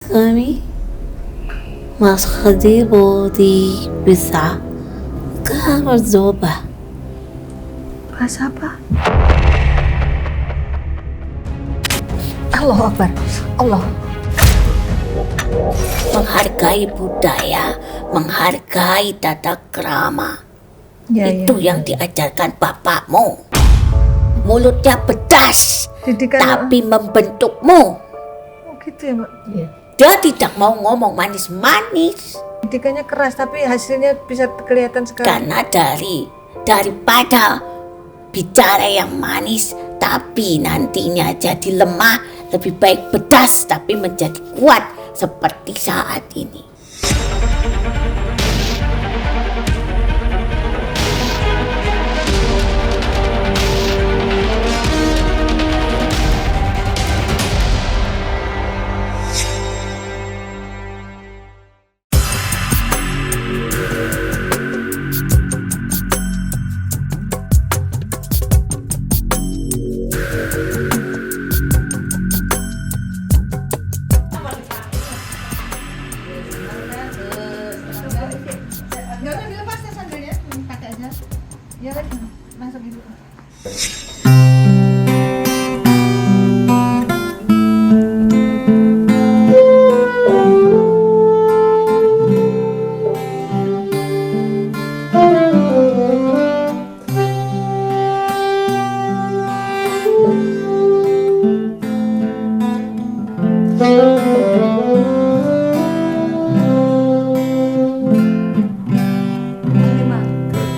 kami masih bodi bisa kamu coba Bahasa apa? Allah Akbar. Allah. menghargai budaya, menghargai tata krama. Itu yang diajarkan bapakmu. Mulutnya pedas, tapi membentukmu. Oh gitu ya, Mbak? Iya. Dia tidak mau ngomong manis-manis. Didikannya keras, tapi hasilnya bisa kelihatan sekali. Karena daripada bicara yang manis, tapi nantinya jadi lemah, lebih baik pedas tapi menjadi kuat seperti saat ini. Ya kan, masuk ibu.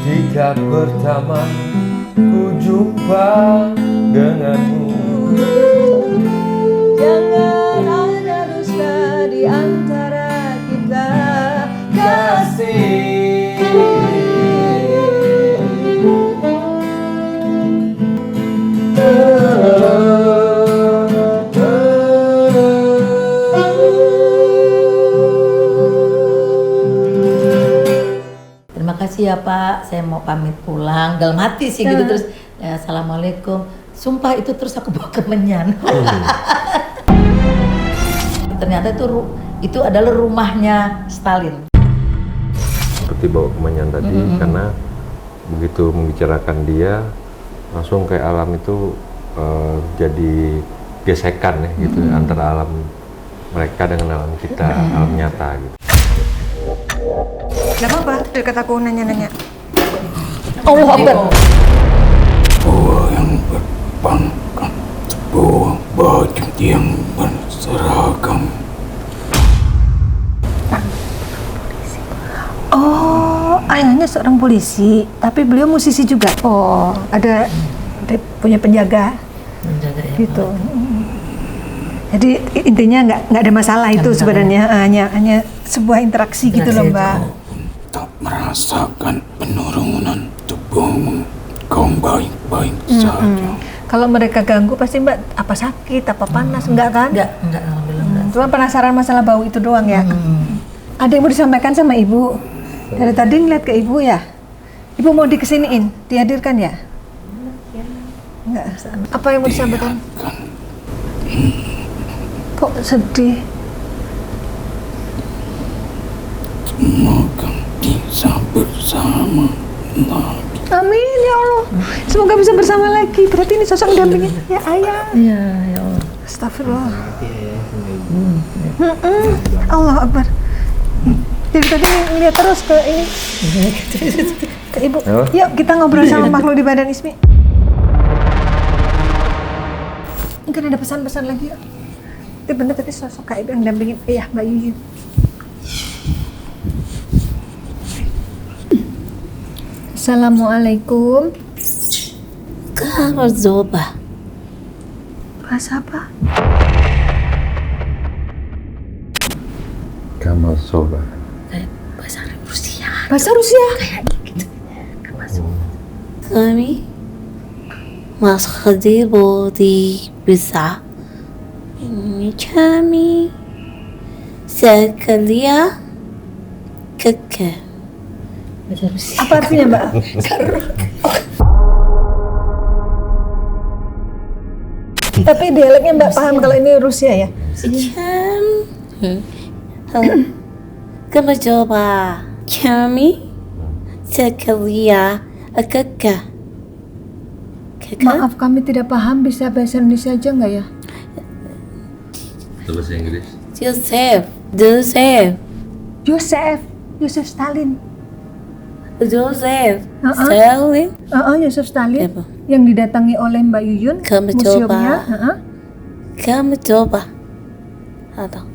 Ketika pertama ku jumpa denganmu, Jangan ada dusta di antara kita, kasih. Terima kasih ya Pak, saya mau pamit pulang. Dalam hati sih gitu terus ya, assalamualaikum. Sumpah itu terus aku bawa ke Menyan. Ternyata itu adalah rumahnya Stalin. Seperti bawa kemenyan tadi, karena begitu membicarakan dia, langsung kayak alam itu jadi gesekan ya gitu, antara alam mereka dengan alam kita, alam nyata gitu. Gak apa-apa, dekat aku nanya-nanya. Allah Akbar. Bawa yang berpangkat, bawa baju yang berseragam. Oh, ayahnya seorang polisi, tapi beliau musisi juga. Oh, ada punya penjaga. Menjaga ya. Gitu. Jadi intinya nggak ada masalah itu sebenarnya, hanya sebuah interaksi gitu loh, Mbak. Tak merasakan penurunan tubuhmu, kau baik-baik saja. Kalau mereka ganggu pasti Mbak apa sakit, apa panas, enggak kan? Enggak, alhamdulillah enggak. Cuma penasaran masalah bau itu doang ya. Ada yang mau disampaikan sama Ibu? Dari tadi ngeliat ke Ibu ya? Ibu mau dikesiniin, dihadirkan ya? Enggak. Apa yang mau disampaikan? Kok sedih? Semoga bisa bersama lagi. Amin ya Allah. Semoga bisa bersama lagi. Berarti ini sosok dampingnya ya ayah. Iya, ya Allah. Astagfirullah. Allah Akbar. Jadi tadi ngeliat terus ke ini. Ke Ibu. Yuk kita ngobrol sama makhluk di badan Ismi. Mungkin ada pesan-pesan lagi yuk. Itu bener tadi sosok Kak Ibu yang dampingin ayah Mbak Yuyun. Assalamualaikum. Kamu coba Bahasa apa? Kamal Soba. bahasa Rusia. Bahasa Rusia. kami masih bodi bisa kami sekalian keke. Bahasa Rusia. Apa artinya Mbak? Tapi dialeknya Mbak paham kalau ini Rusia ya? Jam Kamu coba kami sekalian kakak. Maaf, kami tidak paham. Bisa bahasa Indonesia aja nggak ya? Bahasa Inggris. Joseph Yosef Stalin. Stalin. Yosef Stalin Siapa? yang didatangi oleh Mbak Yuyun Kamu museumnya. coba. Kamu coba. Atau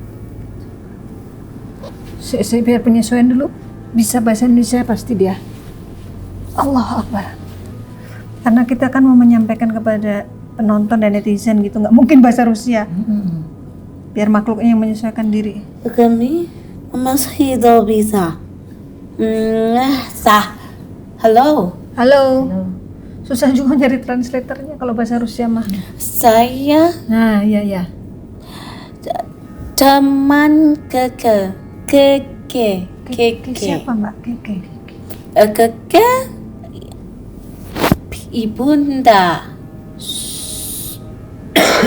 Saya biar penyesuaian dulu. Bisa bahasa Indonesia pasti dia. Allah Akbar. Karena kita kan mau menyampaikan kepada penonton dan netizen gitu, nggak mungkin bahasa Rusia. Biar makhluknya yang menyesuaikan diri. kami masih tidak bisa. Sah. Halo. Halo. Susah juga nyari translatornya kalau bahasa Rusia mah. Saya Nah, iya. teman Keke. Keke. Siapa Mbak? Keke. Keke ibunda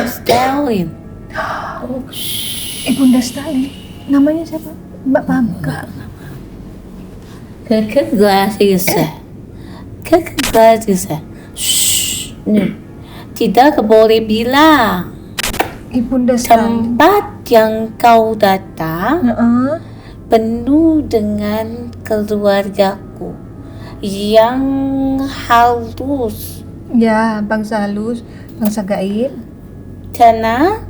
Stalin. Ibunda Stalin. Namanya siapa? Mbak paham nggak? Keke gratis. Keke gratis. Shh. Tidak boleh bilang. Ibunda Stalin. Tempat yang kau datang Heeh. penuh dengan keluargaku yang halus. Ya, bangsa halus, bangsa gaib. Karena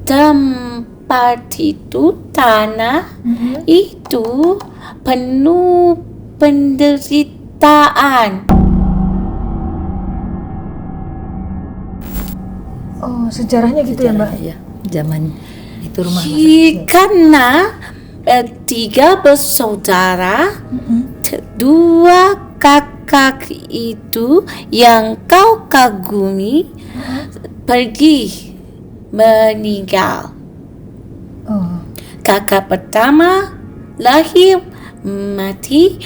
tempat itu, tanah itu penuh penderitaan. Oh, sejarahnya gitu ya, Mbak? Ya, zaman itu rumah Karena tiga bersaudara, kedua kakak itu yang kau kagumi pergi meninggal. Oh, Kakak pertama lahir mati,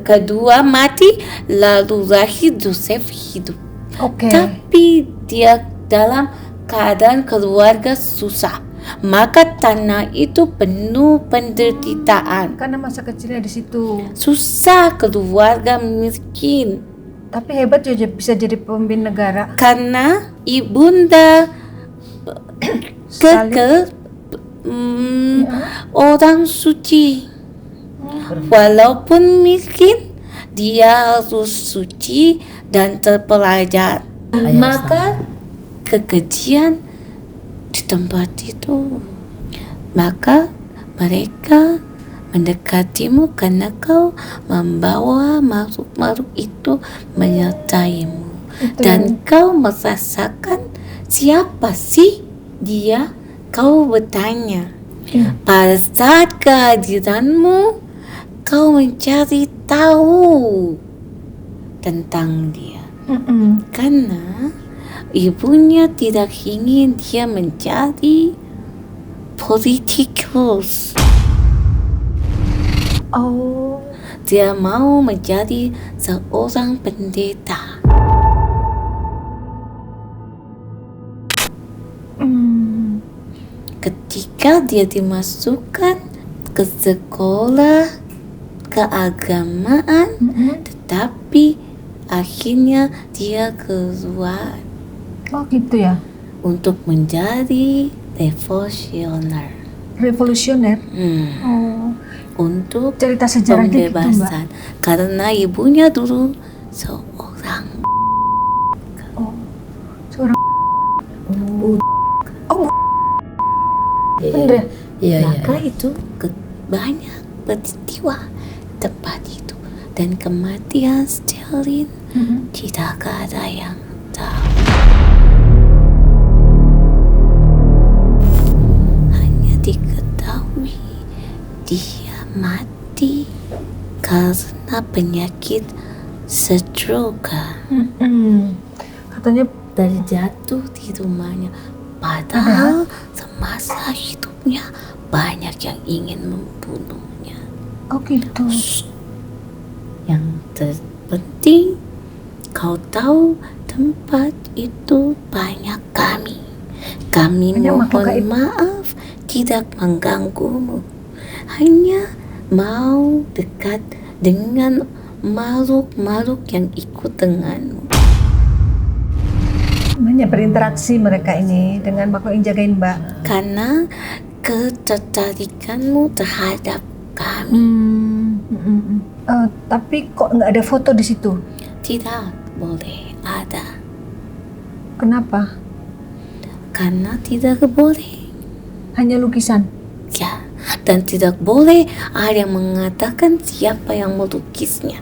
kedua mati, lalu lahir Joseph hidup. oke. Tapi dia dalam keadaan keluarga susah, maka tanah itu penuh penderitaan. Karena masa kecilnya di situ. Susah, keluarga miskin. Tapi hebat ya bisa jadi pemimpin negara. Karena ibunda Keke orang suci. Walaupun miskin, dia harus suci dan terpelajar. Maka kekejian di tempat itu. Maka mereka mendekatimu karena kau membawa makhluk-makhluk itu menyertaimu. Dan kau merasakan siapa sih dia? Kau bertanya. Pada saat kehadiranmu, kau mencari tahu tentang dia. Karena ibunya tidak ingin dia menjadi politikus. Oh, Dia mau menjadi seorang pendeta. Ketika dia dimasukkan ke sekolah keagamaan, tetapi akhirnya dia keluar oh gitu ya. untuk menjadi revolusioner. Revolusioner. Oh, Untuk cerita sejarahnya gitu, Mbak. pembebasan. Karena ibunya dulu seorang Seorang Iya, bener. iya. maka itu banyak peristiwa tempat itu, dan kematian Stalin tidak ada yang tahu. Hanya diketahui dia mati karena penyakit stroke. Katanya Dari jatuh di rumahnya. Padahal semasa hidupnya banyak yang ingin membunuhnya. oh gitu. Yang terpenting, kau tahu tempat itu banyak kami. Kami Banyak makhluk mohon gaib. maaf tidak mengganggumu, hanya mau dekat dengan makhluk-makhluk yang ikut denganmu. Hanya berinteraksi mereka ini dengan makhluk yang jagain Mbak. Karena ketertarikanmu terhadap kami. Tapi kok nggak ada foto di situ? Tidak boleh ada. Kenapa? Karena tidak boleh. Hanya lukisan. Ya, dan tidak boleh ada yang mengatakan siapa yang melukisnya.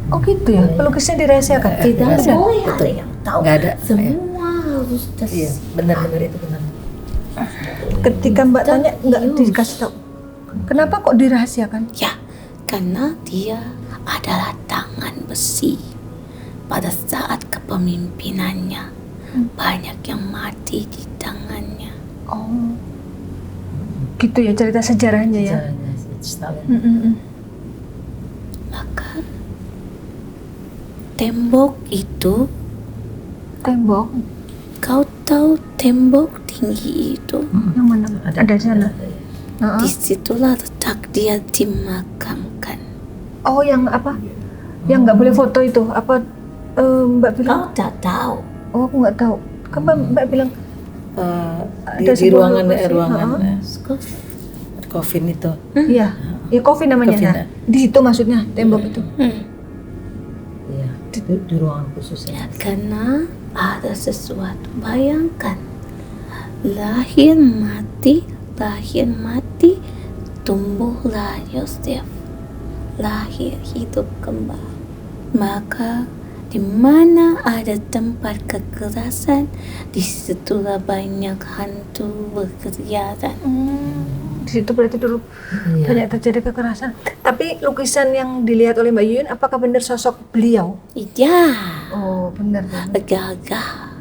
Oh gitu ya, pelukisnya dirahasiakan? Tidak Ada? boleh ada yang tahu. Nggak ada. Semua harus Iya, benar-benar itu benar. Ketika Mbak tanya nggak dikasih tahu. Kenapa kok dirahasiakan? Ya, karena dia adalah tangan besi. Pada saat kepemimpinannya, banyak yang mati di tangannya. Oh, gitu ya cerita sejarahnya ya. Caranya Stalin. Maka tembok itu, Tembok kau tahu tembok tinggi itu? yang mana? Ada di sana. Disitulah letak dia dimakamkan. Oh, yang apa? Yang nggak boleh foto itu apa? Mbak bilang? Kau tak tahu. Oh, aku nggak tahu. Kan Mbak bilang Di ada sebuah ruangan lokasi, ruangan heeh. coffin itu. Iya, ya coffin namanya. Coffin, Nah, di situ maksudnya tembok itu. Iya, di ruangan khusus ya. Karena ada sesuatu, bayangkan, lahir mati, tumbuhlah Yosef, lahir hidup kembali. Maka di mana ada tempat kekerasan, disitulah banyak hantu berkeliaran. Di situ berarti dulu Iya. banyak terjadi kekerasan. Tapi lukisan yang dilihat oleh Mbak Yuyun, apakah benar sosok beliau? Ya, Oh, benar. gagah,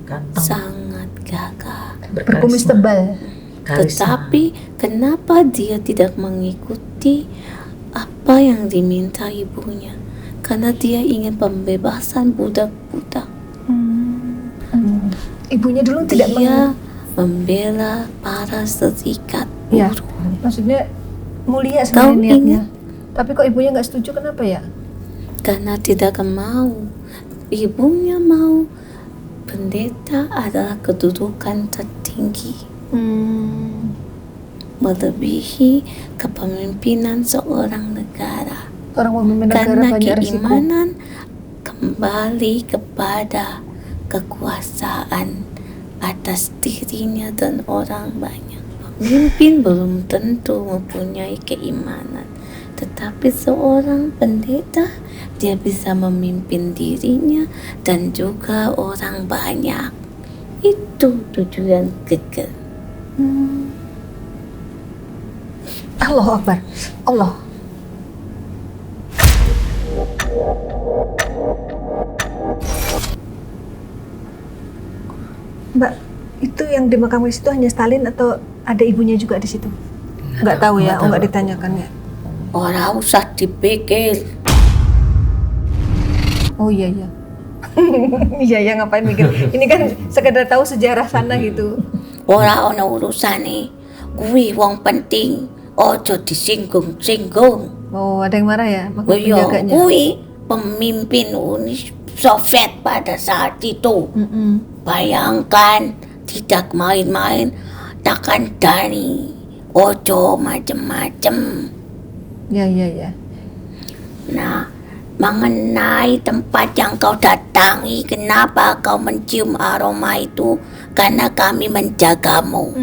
Ganteng. sangat gagah. Berkumis tebal. Tetapi kenapa dia tidak mengikuti apa yang diminta ibunya? Karena dia ingin pembebasan budak-budak. Ibunya dulu tidak Dia membela para serikat Ya, buruh. maksudnya mulia Kau sebenarnya niatnya. ingat? Tapi kok ibunya nggak setuju, kenapa ya? Karena tidak mau. Ibunya mau pendeta adalah kedudukan tertinggi, melebihi kepemimpinan seorang negara. Orang memimpin negara Karena banyak risiko. keimanan kembali kepada kekuasaan atas dirinya dan orang banyak. Pemimpin belum tentu mempunyai keimanan, tetapi seorang pendeta dia bisa memimpin dirinya dan juga orang banyak. Itu tujuan kekal. Allahu Akbar. Allah. Mbak, itu yang dimakamkan di situ hanya Stalin atau ada ibunya juga di situ? Nggak tahu ya, nggak ditanyakan ya. Orang usah dipikir. Oh iya iya. Iya ya, ngapain mikir? Ini kan sekedar tahu sejarah sana gitu. Orang ono urusane. Kuwi wong penting. Ojo disinggung-singgung. Oh, ada yang marah ya? Makhluk Iya, penjaganya. kuwi pemimpin Uni Soviet pada saat itu. Bayangkan, tidak main-main, takkan Dani. Ojo macem-macem. Ya ya ya. Nah, mengenai tempat yang kau datangi, kenapa kau mencium aroma itu? Karena kami menjagamu.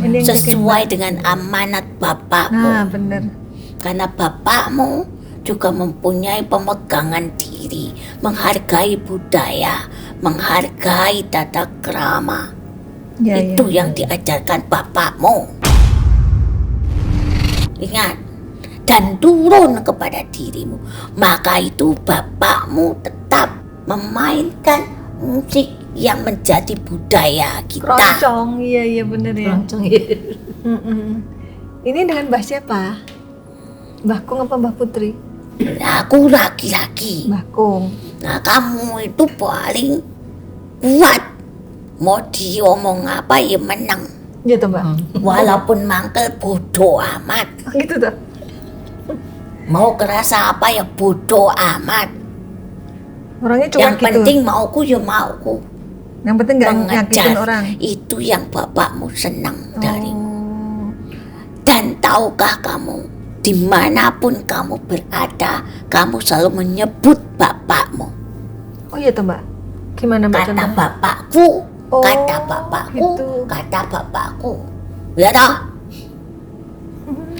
Ini yang Sesuai dengan amanat bapakmu. Nah, bener. Karena bapakmu juga mempunyai pemegangan diri, menghargai budaya, menghargai tata krama. Ya, Itu ya. yang diajarkan bapakmu. Ingat, dan turun kepada dirimu. Maka itu bapakmu tetap memainkan musik yang menjadi budaya kita. Keroncong, iya iya bener ya. Keroncong ya. Ini dengan Mbah siapa? Mbah Kung apa Mbah Putri? Aku laki-laki. Mbah Kung. Nah, kamu itu paling kuat. mau diomong apa ya menang. Iya toh Mbak. Walaupun mangkel bodoh amat. Gitu toh. Mau kerasa apa ya bodoh amat. Orangnya cuma Yang gitu. penting mauku ya mauku. Yang penting nggak nyakitin Mengejar orang. itu yang bapakmu senang darimu. Oh. Dan tahukah kamu, dimanapun kamu berada, kamu selalu menyebut bapakmu. Oh iya toh Mbak. Gimana Mbak Kata contohnya? bapakku, Oh, kata bapakku, gitu. kata bapakku. Ya toh?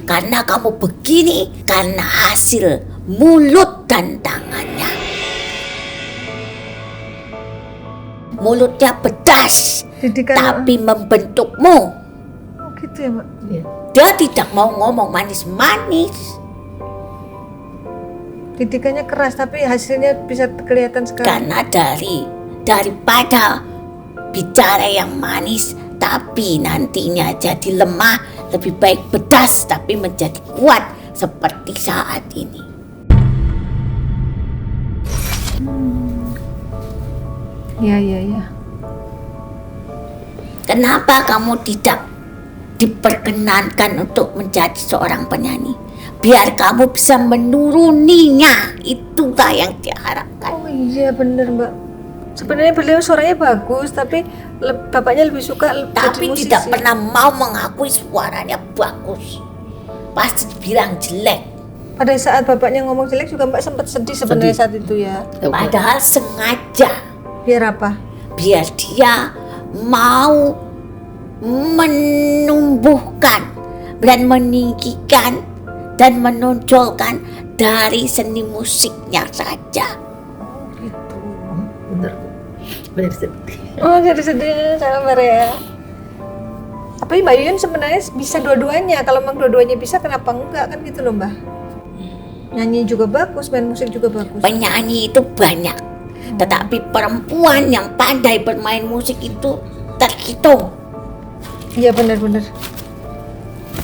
Karena kamu begini, karena hasil mulut dan tangannya. Mulutnya pedas, Didikan. tapi membentukmu. Oh gitu ya Mbak. Iya. Dia tidak mau ngomong manis-manis. Didikannya keras tapi hasilnya bisa kelihatan sekali. Karena daripada bicara yang manis tapi nantinya jadi lemah, lebih baik pedas tapi menjadi kuat seperti saat ini. Iya. Kenapa kamu tidak diperkenankan untuk menjadi seorang penyanyi? Biar kamu bisa menuruninya. Itulah yang diharapkan. Oh iya bener Mbak. Sebenarnya beliau suaranya bagus tapi bapaknya lebih suka Tapi jadi musisi. tidak pernah mau mengakui suaranya bagus. Pasti bilang jelek. Pada saat bapaknya ngomong jelek juga Mbak sempat sedih sebenarnya saat itu ya. Padahal sengaja. Biar apa? Biar dia mau menumbuhkan dan meninggikan dan menonjolkan dari seni musiknya saja. Bener. Bener sedih. Oh jadi sedih sabar ya. Tapi Mbak Yuyun sebenarnya bisa dua-duanya. Kalau memang dua-duanya bisa kenapa enggak kan gitu loh Mbak. Nyanyi juga bagus, main musik juga bagus. Penyanyi itu banyak, tetapi perempuan yang pandai bermain musik itu terhitung. Iya benar-benar.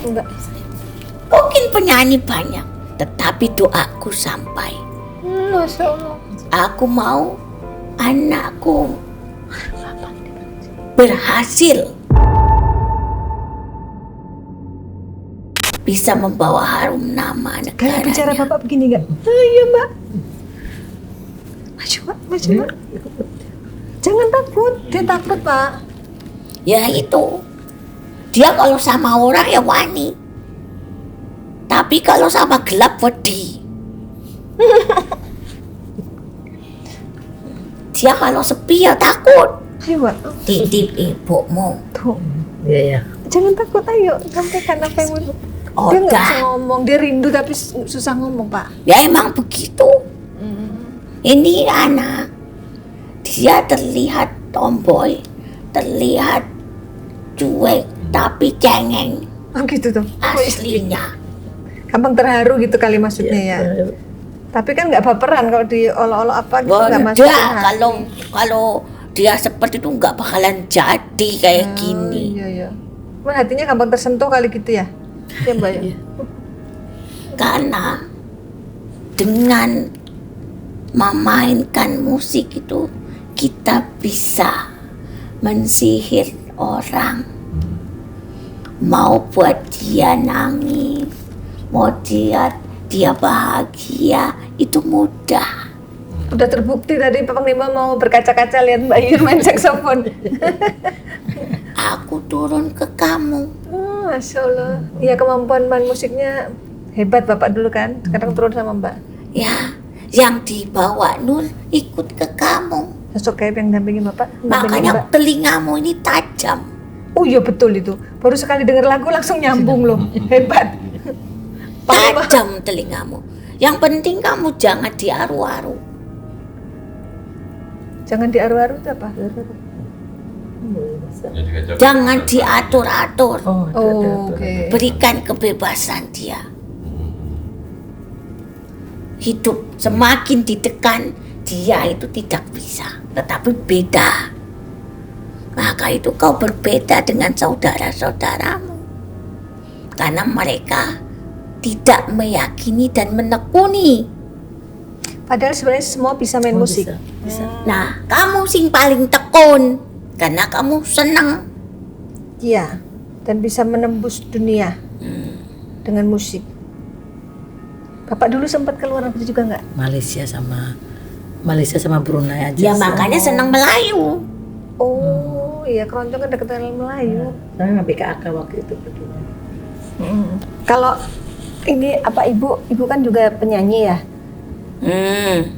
Enggak. Mungkin penyanyi banyak, tetapi doaku sampai. Masya Allah. Aku mau anakku berhasil, bisa membawa harum nama Kayak bicara negaranya. Bapak begini enggak? Oh, iya Mbak. Maju Mbak. Jangan takut, dia takut Pak. Ya itu, dia kalau sama orang ya wani, tapi kalau sama gelap wedi. Dia kalau sepi ya takut. Ayo Mbak. Titip ibumu. Tuh. Iya. Jangan takut, ayo sampaikan apa yang mau. Oh, Dia nggak dah. bisa ngomong, dia rindu tapi susah ngomong Pak. Ya emang begitu. Ini anak, dia terlihat tomboy, terlihat cuek, tapi cengeng Oh gitu tuh. aslinya. Gampang terharu gitu kali maksudnya ya. Tapi kan nggak baperan kalau diolok-olok apa gitu nggak masuk. Beda, kalau dia seperti itu nggak bakalan jadi kayak gini. Iya. Cuman hatinya gampang tersentuh kali gitu ya. Ya Mbak ya. Karena dengan memainkan musik itu kita bisa mensihir orang. Mau buat dia nangis, mau dia bahagia, itu mudah. Udah terbukti tadi Pak Panglima mau berkaca-kaca lihat Mbak Yuyun main saksofon. Aku turun ke kamu. Oh, Masya Allah. Iya kemampuan main musiknya hebat Bapak dulu kan. Sekarang turun sama Mbak. Ya, yang dibawa Nur ikut ke kamu. Sosok kayak yang dampingin Bapak. dampingin Mbak. Makanya telingamu ini tajam. Oh iya betul itu. Baru sekali dengar lagu langsung nyambung loh. Hebat. Tajam telingamu. Yang penting kamu jangan diaru-aru. Jangan diaru-aru itu apa? Jangan diatur-atur. Oh, oke. Berikan kebebasan dia. Hidup semakin ditekan, dia itu tidak bisa. Tetapi beda. Maka itu kau berbeda dengan saudara-saudaramu. Karena mereka tidak meyakini dan menekuni. Padahal sebenarnya semua bisa main musik. Bisa. Nah, kamu sing paling tekun. Karena kamu senang. Iya, dan bisa menembus dunia dengan musik. Bapak dulu sempat keluar negeri juga nggak? Malaysia sama Brunei aja. Ya makanya senang Melayu. Oh, iya keroncong kan dekat dengan Melayu. Saya nggak BKAK waktu itu berdua. Kalau ini apa ibu kan juga penyanyi ya?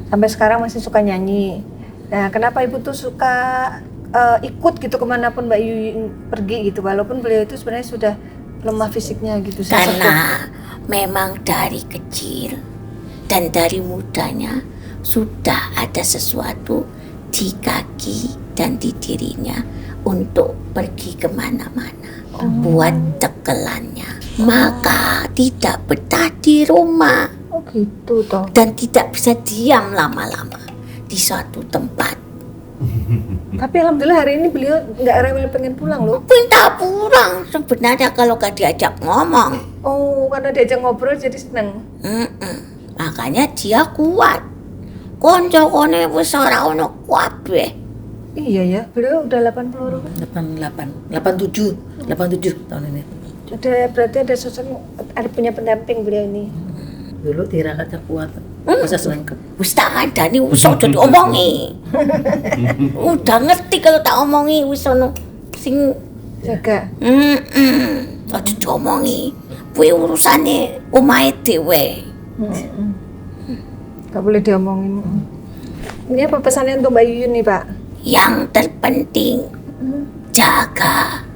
Sampai sekarang masih suka nyanyi. Nah, kenapa ibu tuh suka ikut gitu kemanapun Mbak Yuyun pergi gitu, walaupun beliau itu sebenarnya sudah lemah fisiknya gitu? Karena memang dari kecil dan dari mudanya sudah ada sesuatu di kaki dan di dirinya untuk pergi kemana-mana, buat tekelannya. Maka tidak betah di rumah. Oh gitu toh. Dan tidak bisa diam lama-lama di suatu tempat. Tapi alhamdulillah hari ini beliau nggak rewel pengen pulang loh. Minta pulang sebenarnya kalau gak diajak ngomong. Oh, karena diajak ngobrol jadi seneng. Makanya dia kuat. Konco-kone wis ora ono kabeh. Iya ya, beliau udah 80 kan? 87 tahun ini. Berarti ada sosok, ada punya pendamping beliau ini. Dulu tirakat kuat. Masa selengkap. Wis tak kandhani wis aja diomongi. Udah ngerti kalau tak omongi wis ono sing Jaga. aja diomongi. Kuwi urusane omahe dhewe. Gak boleh diomongin. Ini apa pesannya untuk Mbak Yuyun nih Pak? Yang terpenting jaga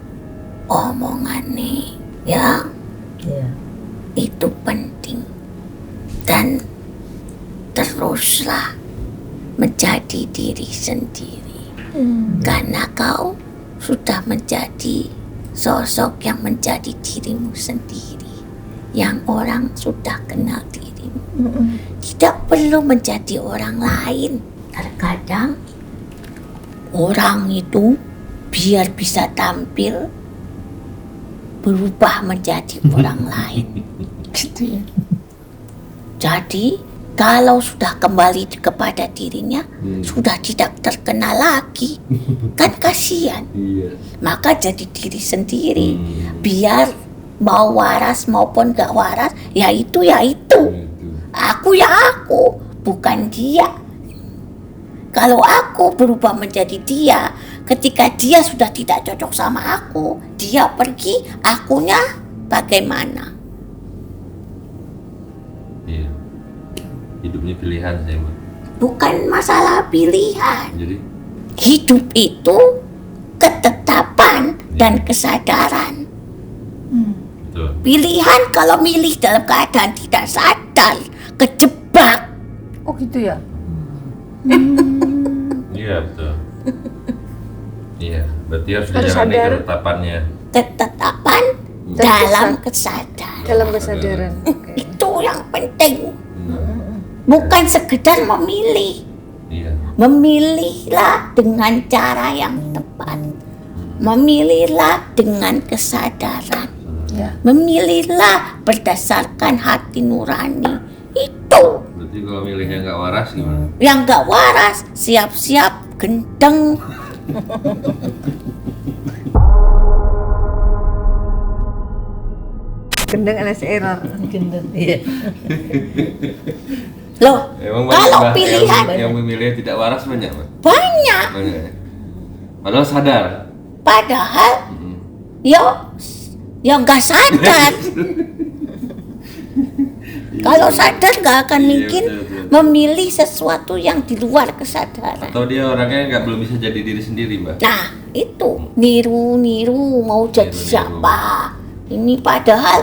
omongannya, ya. Iya. Itu penting. Dan teruslah menjadi diri sendiri. Karena kau sudah menjadi sosok yang menjadi dirimu sendiri, yang orang sudah kenal dirimu. Tidak perlu menjadi orang lain. Terkadang orang itu biar bisa tampil berubah menjadi orang lain. Gitu ya. Jadi kalau sudah kembali kepada dirinya, sudah tidak terkenal lagi, kan kasihan. Iya. Maka jadi diri sendiri, biar mau waras maupun gak waras, ya itu. Aku ya aku, bukan dia. Kalau aku berubah menjadi dia, ketika dia sudah tidak cocok sama aku, dia pergi, akunya bagaimana? Iya. Hidupnya pilihan saya, Mbak. Bukan masalah pilihan. Jadi Hidup itu ketetapan dan kesadaran. betul. Pilihan kalau milih dalam keadaan tidak sadar, kejebak. Oh gitu ya. Iya, betul. Iya, berarti harus Harus dijalani sadar. ketetapannya. Ketetapan Dan dalam kesadaran. Dalam kesadaran. Oke. Itu yang penting. Bukan sekedar memilih. Iya. Memilihlah dengan cara yang tepat. Memilihlah dengan kesadaran. Ya. Memilihlah berdasarkan hati nurani. Itu. Berarti kalau milihnya nggak waras gimana? Yang gak waras, siap-siap gendeng. Gendeng alias error. Iya. Loh, Emang kalau Mbak, pilihan yang memilih tidak waras banyak, Mbak? banyak. Banyak ya? Padahal sadar. Padahal, ya nggak sadar. Kalau sadar nggak akan Iya, mungkin betul. memilih sesuatu yang di luar kesadaran. Atau dia orangnya belum bisa jadi diri sendiri, Mbak? Nah, itu niru mau jadi Niru-niru. siapa? Ini padahal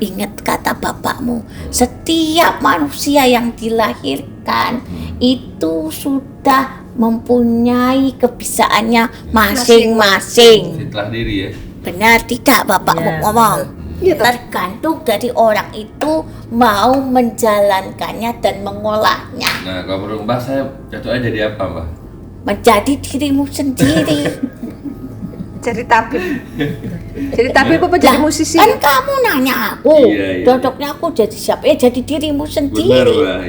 ingat kata bapakmu, setiap manusia yang dilahirkan itu sudah mempunyai kebisaannya masing-masing. Setelah diri ya? Benar tidak bapakmu Ya, ngomong? Iya, toh. Tergantung dari orang itu mau menjalankannya dan mengolahnya. Nah, kalau menurut Mbak, saya cocoknya jadi apa, Mbak? Menjadi dirimu sendiri. Jadi tabib. Jadi tabib apa jadi Lah, musisi? kan kamu nanya aku, Iya. cocoknya aku jadi siapa? Ya jadi dirimu Benar, sendiri. Mbak.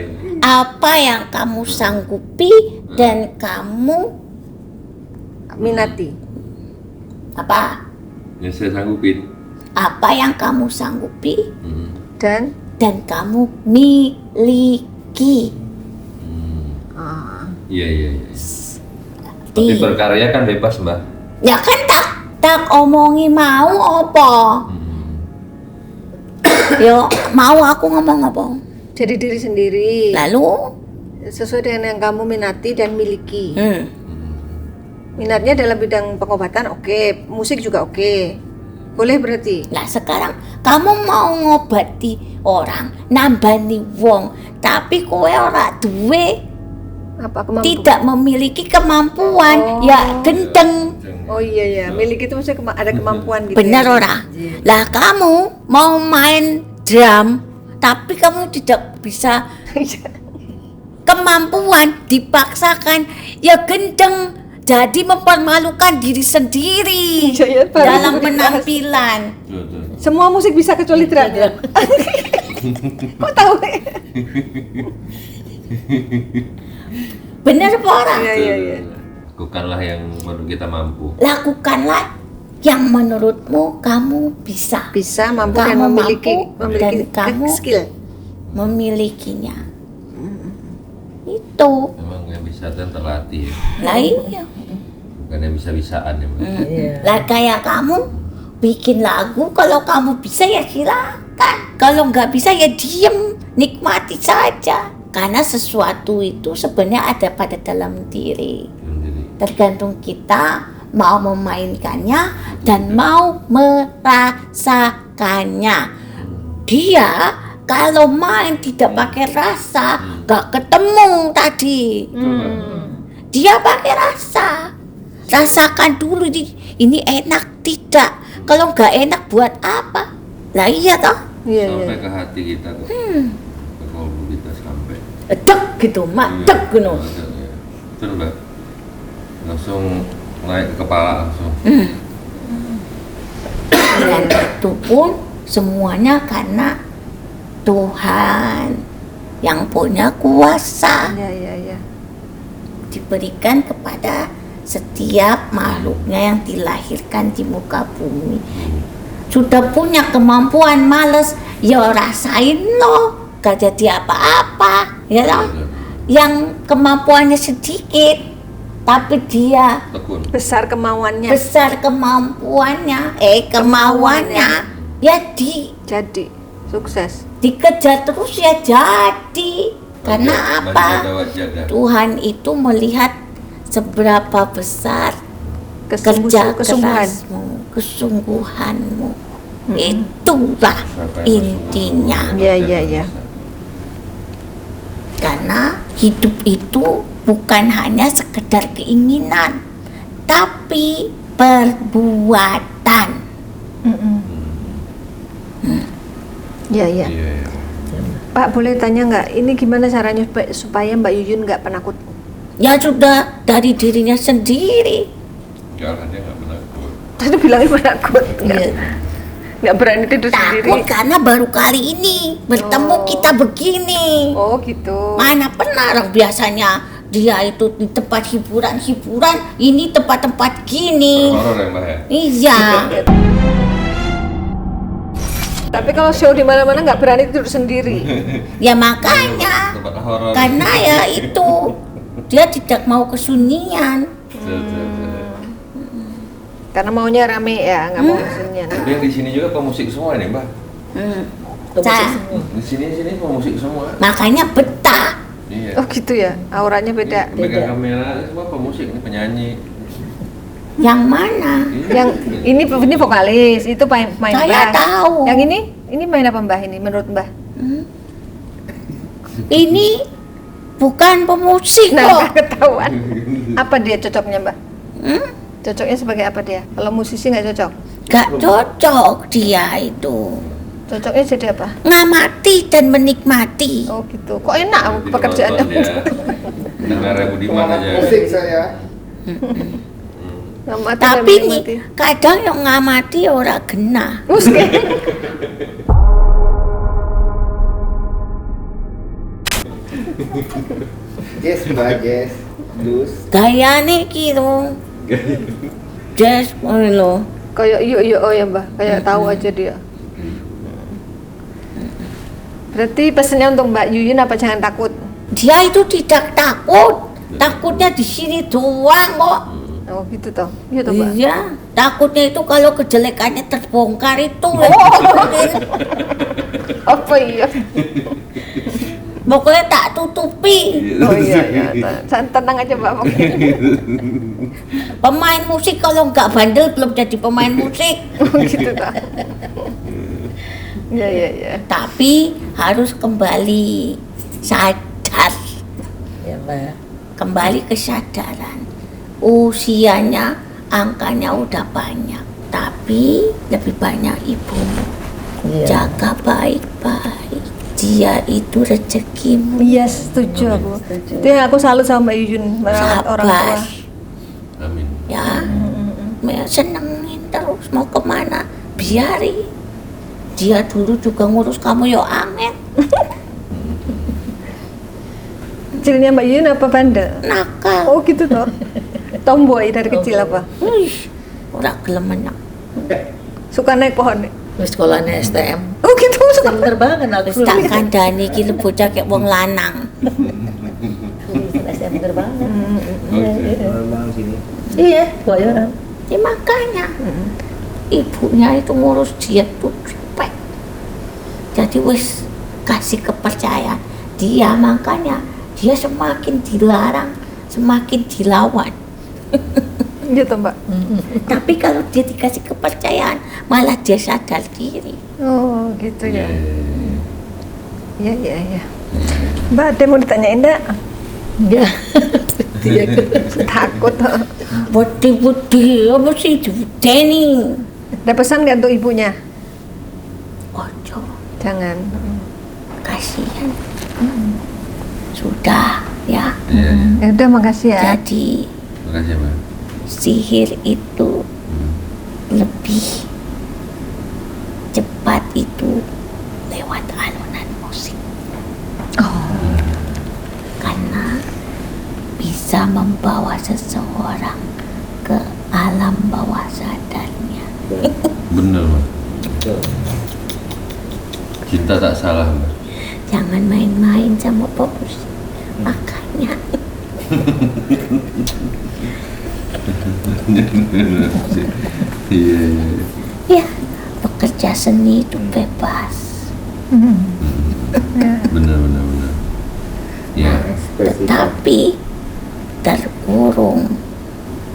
Apa yang kamu sanggupi dan kamu minati. Apa? Yang saya sanggupin. Apa yang kamu sanggupi Dan kamu miliki. Iya. Tapi berkarya kan bebas, Mbak. Ya kan tak omongi mau apa? Yo, mau aku ngomong apa? jadi diri sendiri. Lalu Sesuai dengan yang kamu minati dan miliki. hmm, Minatnya dalam bidang pengobatan oke, musik juga oke. Boleh berarti. Nah sekarang kamu mau ngobati orang, nambani wong, tapi kowe ora duwe, Apa kemampuan? tidak memiliki kemampuan, ya gendeng. Oh iya, miliki itu maksudnya ada kemampuan gitu. Bener ya? ora? Lah kamu mau main drum, tapi kamu tidak bisa kemampuan, dipaksakan, ya gendeng. Jadi mempermalukan diri sendiri Iya, ya, baru dalam dibahas. penampilan. Semua musik bisa kecuali drum. Kok tahu? Bener apa ora? Iya. Lakukanlah yang menurut kita mampu. Lakukanlah yang menurutmu kamu bisa. Bisa, mampu dan Kamu memiliki mampu dan kamu skill. memilikinya. Itu. Memang yang bisa dan terlatih ya. Lah iya. Bukan yang bisa-bisaan ya, Mbak. Lah kayak kamu bikin lagu, kalau kamu bisa ya silakan. Kalau nggak bisa ya diem, nikmati saja. Karena sesuatu itu sebenarnya ada pada dalam diri. Tergantung kita mau memainkannya dan mau merasakannya. Dia kalau main tidak pakai rasa, nggak ketemu tadi. Dia pakai rasa. Rasakan dulu ini enak tidak. Kalau nggak enak buat apa? Lah iya toh. Sampai ke hati kita kok. Ke kolbu kita sampai. Dek gitu, mak dek gitu. Betul, Mbak. Langsung naik ke kepala langsung. Dan itu pun semuanya karena Tuhan yang punya kuasa Iya. diberikan kepada setiap makhluknya yang dilahirkan di muka bumi. Sudah punya kemampuan males, ya rasain loh, gak jadi apa-apa, ya loh. Yang kemampuannya sedikit, tapi dia Tekun. Besar kemauannya. besar kemampuannya, kemauannya, ya Jadi sukses. dikejar terus ya jadi. Karena apa? Jaga. Tuhan itu melihat seberapa besar kerja Kesungguhan. kerasmu, kesungguhanmu. Itulah intinya. Iya. Karena hidup itu bukan hanya sekedar keinginan, tapi perbuatan. Iya. Iya. Pak boleh tanya nggak? Ini gimana caranya supaya Mbak Yuyun nggak penakut? Ya sudah dari dirinya sendiri. Jangan dia nggak penakut. Tadi bilangnya penakut. Ya, Nggak berani tidur sendiri. takut karena baru kali ini bertemu kita begini. Oh gitu. Mana pernah orang biasanya dia itu di tempat hiburan, ini tempat-tempat gini. Horor ya, Mbak ya? Iya. Tapi kalau show di mana-mana nggak berani tidur sendiri. Ya makanya Tempat horor. karena ya itu dia tidak mau kesunyian. Karena maunya rame ya, nggak mau kesunyian. Tapi yang di sini juga pemusik semua nih, Mbak. Saya, Di sini pemusik semua. makanya betah. Iya. Oh gitu ya, auranya beda. Ini pegang kamera semua pemusik, ini penyanyi. Yang mana? Yang ini vokalis, itu main Saya bass. tahu. Yang ini main apa Mbah ini menurut Mbah? Ini bukan pemusik Nah, kok. nggak ketahuan. Apa dia cocoknya Mbah? Cocoknya sebagai apa dia? Kalau musisi nggak cocok. Gak cocok dia itu. Cocoknya jadi apa? Ngamati dan menikmati. Oh gitu. Kok enak pekerjaannya? Dengar Budiman aja. Musik saya. Ngamati dan Tapi nih menikmati. kadang yang ngamati ora genah. Musik. Yes, Mbak, yes. Blues. Gayane ki lho, Just lo. Kayak iya oh ya Mbak, kayak tahu aja dia. Berarti pesannya untuk Mbak Yuyun apa jangan takut? Dia itu tidak takut. Takutnya di sini doang kok. Oh gitu toh. Iya toh Mbak. Iya, takutnya itu kalau kejelekannya terbongkar itu. Apa iya? Pokoknya tak tutupi. Oh iya. Tenang aja Mbak. Pemain musik kalau nggak bandel belum jadi pemain musik. Oh gitu toh. Iya. Tapi harus kembali sadar. Ya, Mbak. Kembali kesadaran. Usianya, angkanya udah banyak. Tapi lebih banyak ibumu. Iya. Jaga baik-baik. Dia itu rezekimu. Iya setuju aku. Itu yang aku salut sama Mbak Yuyun merawat orang tua. Sabar. Amin. Ya, senengin terus mau kemana biari. Dia dulu juga ngurus kamu yo angin. Kecilnya Mbak Yuyun apa bandel? Nakal. Oh gitu toh. Tomboy dari kecil apa? Wih, ora gelem menyang. Suka naik pohon nih. Terus sekolahnya STM. Oh gitu suka. Penerbangan aku Tak kandhani iki lho bocah kayak wong lanang. STM penerbangan. Terbang sini. Iya, pelayaran. Ya makanya ibunya itu ngurus dia tuh cepet. Jadi wis kasih kepercayaan dia, makanya dia semakin dilarang semakin dilawan. Gitu Mbak. Tapi kalau dia dikasih kepercayaan malah dia sadar diri. Oh gitu ya. Iya. Mbak ada mau ditanyain enggak? Enggak. Dia Takut. Budi apa sih dibudeni? Ada pesan nggak untuk ibunya? Ojo, Jangan. kasihan. Sudah ya. Iya. Ya udah makasih ya. Jadi Makasih, Mbak. sihir itu lebih cepat itu lewat alunan musik. Karena bisa membawa seseorang ke alam bawah sadarnya. Bener, Mbak. Cinta tak salah, Mbak. Jangan main-main sama popus. Makanya Iya. ya bekerja seni itu bebas. Bener. Ya. Tetapi terkurung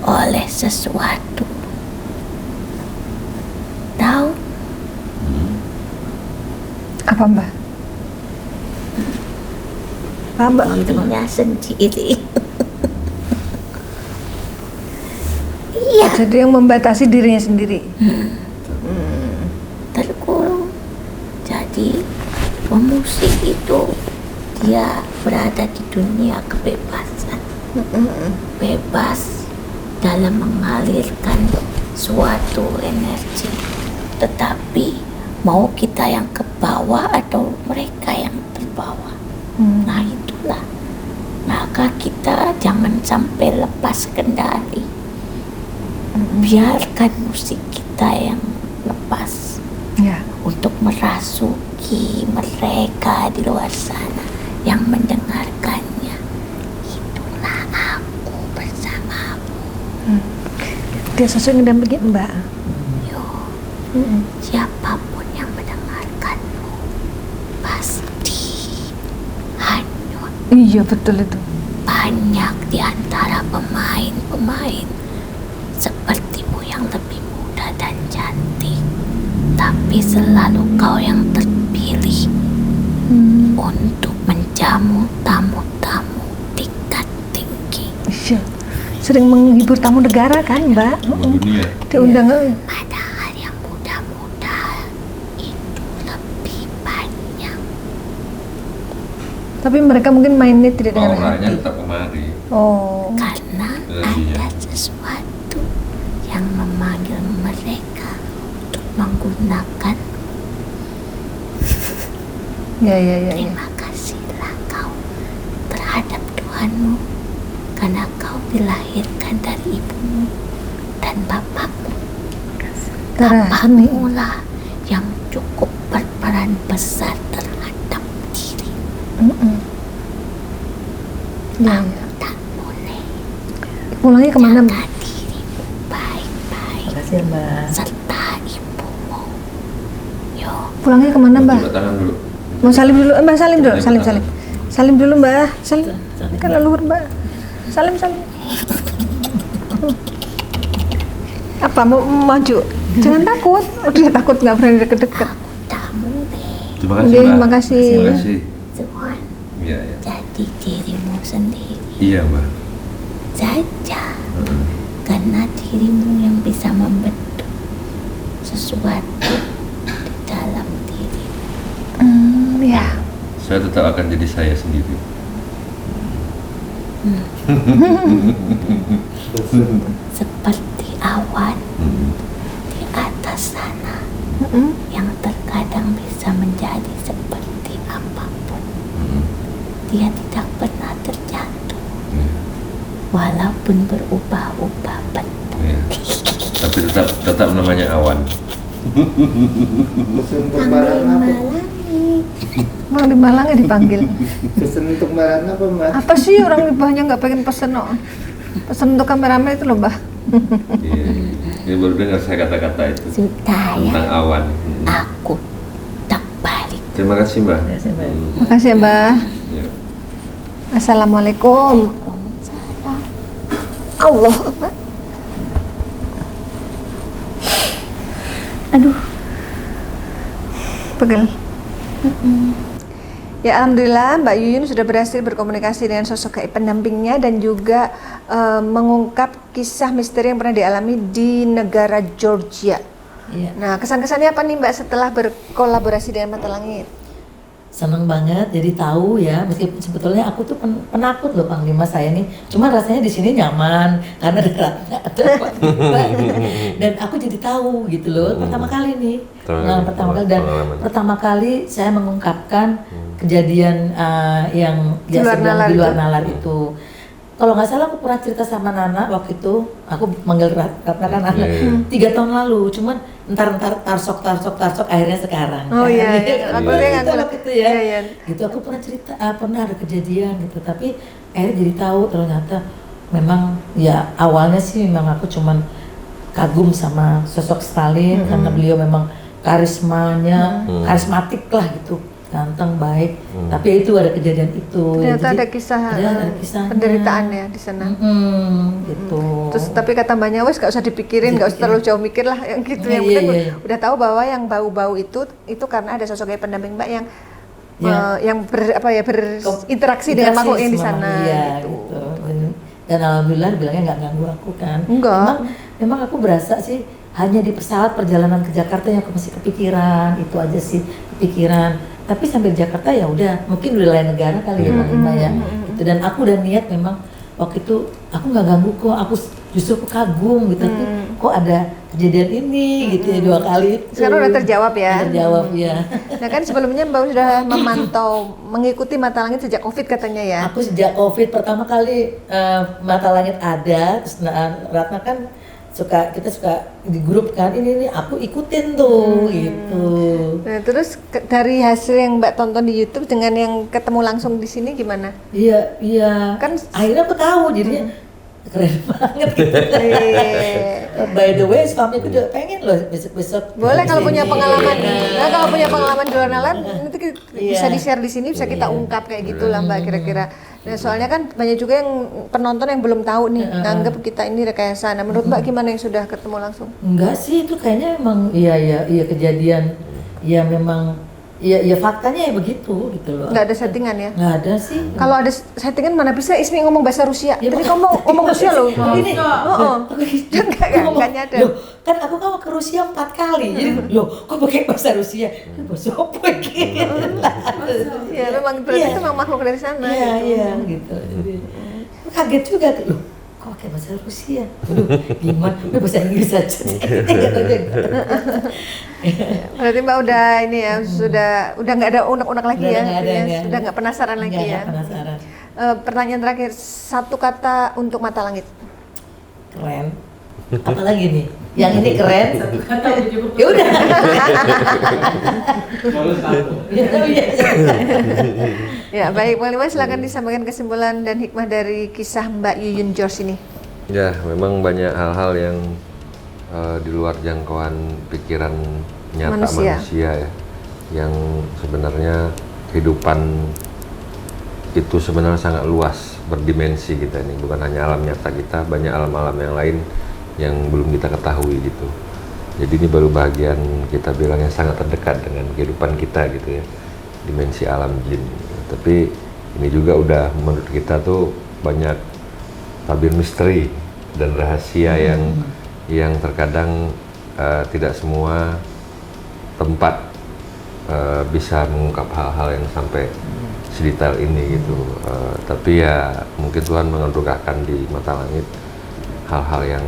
oleh sesuatu. Tahu? Apa Mbak? Apa Mbak? Dirinya sendiri. Iya, Jadi yang membatasi dirinya sendiri. terkurung. Jadi pemusik itu dia berada di dunia kebebasan. Bebas dalam mengalirkan suatu energi. Tetapi mau kita yang ke bawah atau mereka yang terbawa. Nah itulah. Maka kita jangan sampai lepas kendali. Biarkan musik kita yang lepas Ya. untuk merasuki mereka di luar sana yang mendengarkannya. Itulah aku bersamamu. Dia sesuai dengan begitu Mbak. Yo, siapapun yang mendengarkanmu pasti hanyut. Iya betul itu. Banyak di antara pemain-pemain sepertimu yang lebih muda dan cantik, tapi selalu kau yang terpilih untuk menjamu tamu-tamu tingkat tinggi. Iya. Sering menghibur tamu negara kan Mbak? Dunia. Diundang. Padahal yang muda-muda itu lebih banyak. Tapi mereka mungkin mainnya tidak dengan Auranya hati. tetap kemari. Oh. Karena Iya. ada sesuatu yang memanggil mereka untuk menggunakan. Ya. Terima kasihlah kau terhadap Tuhanmu karena kau dilahirkan dari ibumu dan bapakmu. Bapakmu lah yang cukup berperan besar terhadap diri. Kamu tak boleh Pulangnya kemana, Mbak? jaga dirimu baik-baik Makasih Mbak. serta ibumu. Yo, Pulangnya kemana, Mbak? Coba tangan dulu. Mau salim dulu, Mbak, salim dulu, salim. Salim dulu, Mbak, salim. Ini kan leluhur, Mbak. Salim. Apa, mau maju? Jangan takut, udah takut nggak berani deket-deket. tak boleh. Terima kasih, Mbak. Terima kasih. Terima kasih. Tuhan, Iya, ya. jadi dirimu sendiri Iya, Mbak. saja. Karena dirimu yang bisa membentuk sesuatu di dalam dirimu. Ya. Saya tetap akan jadi saya sendiri. Seperti awan di atas sana yang terkadang bisa menjadi seperti apapun. Dia tidak pernah terjatuh walaupun berubah-ubah bentuk. Iya. Tapi tetap namanya awan. Pesen untuk barang apa? Mau di Malang ya dipanggil. Pesen untuk barang apa, Mbak? Apa sih orang Mbahnya nggak pengen pesen, no? Pesen untuk kameramen itu loh, Mbah. Iya. Ini baru dengar saya kata-kata itu Sudah ya, tentang awan. aku tak balik. Terima kasih, Mbak. Terima kasih, Mbak. Makasih ya, Mbah. Ya. Assalamualaikum. Allah Akbar. Aduh, pegel. Ya, alhamdulillah Mbak Yuyun sudah berhasil berkomunikasi dengan sosok gaib pendampingnya dan juga mengungkap kisah misteri yang pernah dialami di negara Georgia. Iya. Nah, kesan-kesannya apa nih Mbak setelah berkolaborasi dengan Mata Langit? Seneng banget jadi tahu ya, meskipun sebetulnya aku tuh penakut loh Panglima saya nih, cuma rasanya di sini nyaman karena dekat ada Panglima. Dan aku jadi tahu gitu loh pertama kali nih, pertama kali dan pertama kali saya mengungkapkan kejadian yang Di luar nalar di luar itu. nalar itu. Kalau nggak salah aku pernah cerita sama Nana waktu itu, aku manggil Ratna kan Nana 3 tahun lalu, cuman entar tarsok akhirnya sekarang. Oh iya, Kan? aku dia Gitu nggak waktu itu ya. Iya. Gitu aku pernah cerita, pernah ada kejadian gitu, tapi akhirnya jadi tahu ternyata memang ya awalnya sih memang aku cuman kagum sama sosok Stalin karena beliau memang karismanya karismatik lah gitu, ganteng, baik. Tapi itu ada kejadian itu. Ternyata Jadi, ada kisah ada kisahnya. penderitaan ya di sana. Gitu. Terus tapi kata Mbaknya wes gak usah dipikirin, gak usah terlalu jauh mikir lah yang gitu. Iya, Yang iya, penting iya. udah tahu bahwa yang bau-bau itu karena ada sosok kayak pendamping Mbak yang Ya. yang berinteraksi dengan makhluk yang di sana. Iya, gitu. gitu. Dan alhamdulillah bilangnya nggak ganggu aku kan. Enggak. Memang aku berasa sih hanya di pesawat perjalanan ke Jakarta yang aku masih kepikiran, itu aja sih kepikiran. Tapi sampai di Jakarta ya udah, mungkin udah lain negara kali ya Pak ya. Gitu. Dan aku udah niat memang waktu itu aku nggak ganggu kok, aku justru aku kagum gitu. Tapi kok ada kejadian ini gitu ya 2 kali itu. Sekarang udah terjawab ya. Terjawab ya. Nah kan sebelumnya Mbak sudah memantau, mengikuti Mata Langit sejak COVID katanya ya. Aku sejak COVID pertama kali Mata Langit ada, terus Ratna kan kita suka di grup kan, ini aku ikutin tuh gitu. Nah, terus dari hasil yang Mbak tonton di YouTube dengan yang ketemu langsung di sini gimana? Iya. Kan Akhirnya aku tahu jadinya keren banget gitu. By the way, suamiku juga pengen loh besok-besok. boleh kalau punya kesini. pengalaman. Iya. Nah, kalau punya pengalaman di luar nalar nanti bisa Iya. di-share di sini, bisa kita ungkap kayak gitulah Mbak kira-kira. Nah, soalnya kan banyak juga yang penonton yang belum tahu nih, nganggap kita ini rekayasa. Nah, menurut Mbak gimana yang sudah ketemu langsung? Enggak sih, itu kayaknya emang iya kejadian. Ya memang ya faktanya ya begitu gitu loh. Nggak ada settingan ya? Nggak ada sih. Kalau ada settingan mana bisa Ismi ngomong bahasa Rusia. Ya, Tadi ngomong Rusia loh. Ini, Nggak nyadar. Loh, kan aku kan ke Rusia 4 kali, jadi loh kok pakai bahasa Rusia? Bahasa apa gitu? Ya memang berarti itu memang makhluk dari sana. Iya gitu. Jadi, kaget juga loh. Kok pakai bahasa Rusia? Aduh, gimana? Udah bahasa Inggris aja. Berarti Mbak udah ini ya, udah nggak ada unek-unek lagi Udah ya, nggak ada, gitu ya. nggak. Sudah nggak penasaran lagi ya. Nggak penasaran. Pertanyaan terakhir, satu kata untuk Mata Langit. Keren. Apalagi nih? Yang ini keren. Satu kata ya udah. Ya baik, Bang Lima silakan disampaikan kesimpulan dan hikmah dari kisah Mbak Yuyun George ini. Ya, memang banyak hal-hal yang di luar jangkauan pikiran nyata manusia ya, yang sebenarnya kehidupan itu sebenarnya sangat luas, berdimensi kita ini, bukan hanya alam nyata kita, banyak alam-alam yang lain yang belum kita ketahui gitu. Jadi ini baru bagian kita bilang yang sangat terdekat dengan kehidupan kita gitu ya, dimensi alam jin. Tapi ini juga udah menurut kita tuh banyak tabir misteri dan rahasia yang terkadang tidak semua tempat bisa mengungkap hal-hal yang sampai sedetail ini gitu. Tapi ya mungkin Tuhan menganugerahkan di Mata Langit hal-hal yang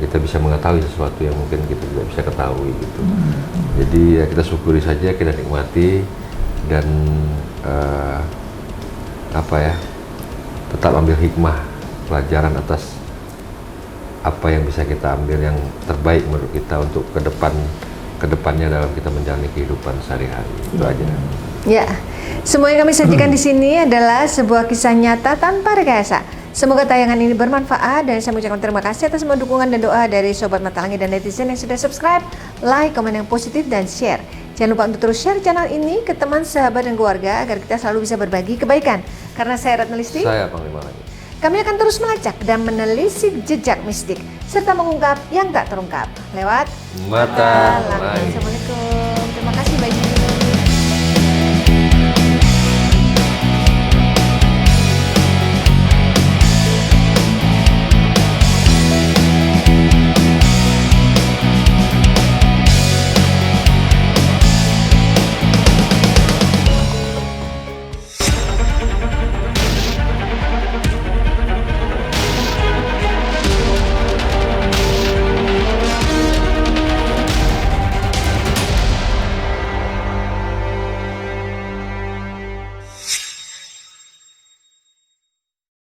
kita bisa mengetahui sesuatu yang mungkin kita tidak bisa ketahui gitu. Jadi ya kita syukuri saja, kita nikmati dan tetap ambil hikmah, pelajaran atas apa yang bisa kita ambil yang terbaik menurut kita untuk kedepannya dalam kita menjalani kehidupan sehari-hari. Itu aja. Ya, semua yang kami sajikan di sini adalah sebuah kisah nyata tanpa rekayasa. Semoga tayangan ini bermanfaat dan saya mengucapkan terima kasih atas semua dukungan dan doa dari Sobat Mata Langit dan netizen yang sudah subscribe, like, komen yang positif, dan share. Jangan lupa untuk terus share channel ini ke teman, sahabat, dan keluarga agar kita selalu bisa berbagi kebaikan. Karena saya Ratna Listi, Saya Panglima Langit. kami akan terus melacak dan menelisik jejak mistik serta mengungkap yang tak terungkap lewat Mata Langit. Assalamualaikum.